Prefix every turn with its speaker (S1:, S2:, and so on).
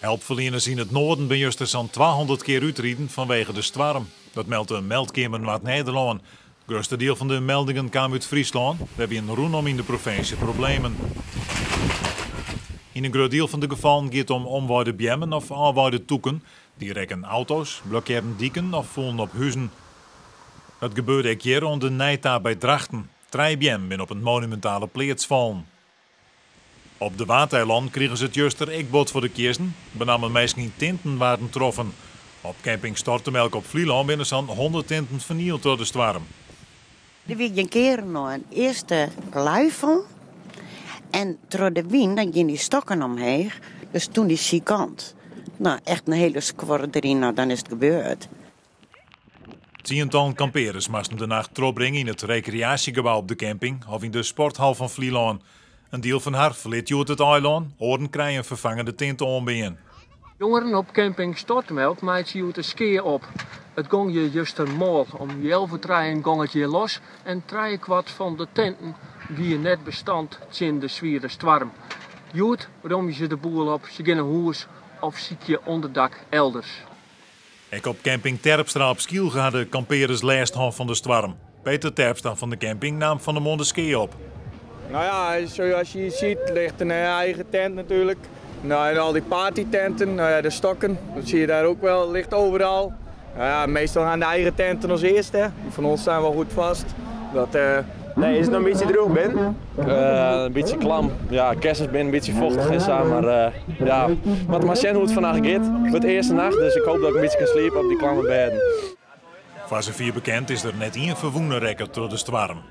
S1: Helpverleners in het noorden ben juist zo'n 200 keer uitrijden vanwege de storm. Dat meldt de meldkamer Noord-Nederland. Het grootste deel van de meldingen kwam uit Friesland. We hebben in rondom in de provincie problemen. In een groot deel van de gevallen gaat het om omwaarde bjemmen of aanwaarde toeken. Die rekken auto's, blokkeren dieken of voelen op huizen. Dat gebeurde een keer rond de Nijta bij Drachten. 3 bjem ben op een monumentale plaats vallen. Op de Waardeiland kregen ze het juist er bot voor de kiezen. Benamen meest geen tinten waren troffen. Op camping Stortemelk op Vlieland binnen zo'n 100 tinten vernield door de storm.
S2: Er was een keer nog een eerste luifel. En door de wind, dan gingen die stokken omheen. Dus toen die ziekant. Nou, echt een hele squad erin, nou, dan is het gebeurd.
S1: Tientallen kampeerders moesten de nacht terugbrengen in het recreatiegebouw op de camping of in de sporthal van Vlieland. Een deel van haar verliet uit het eiland, oren krijgen een vervangende tint ombeen.
S3: Jongeren op camping Stortemelk maakt je de skiën op. Het gong je juist een mol. Om 11:03 gong het je los en 3/4 van de tenten wie net bestand in de zwierde storm. Joet rom je de boel op, ze gaan een huis of ziet je onderdak elders.
S1: Ik op camping Terpstra op Skiel hadden kampeerders last van de storm. Peter Terpstra van de camping nam van de mond de ski op.
S4: Nou ja, zoals je ziet ligt een eigen tent natuurlijk. Nou, en al die partytenten, nou ja, de stokken, dat zie je daar ook wel, ligt overal. Nou ja, meestal gaan de eigen tenten als eerste. Van ons staan wel goed vast.
S5: Nee, is het nog een beetje droog ben? Een beetje klam. Ja, kerstens ben een beetje vochtig en zo, maar ja. Wat maar zien hoe het vandaag gaat. Voor het eerste nacht, dus ik hoop dat ik een beetje kan slapen op die klamme bedden.
S1: Voor zover bekend is er net één verwoende rekker door de storm.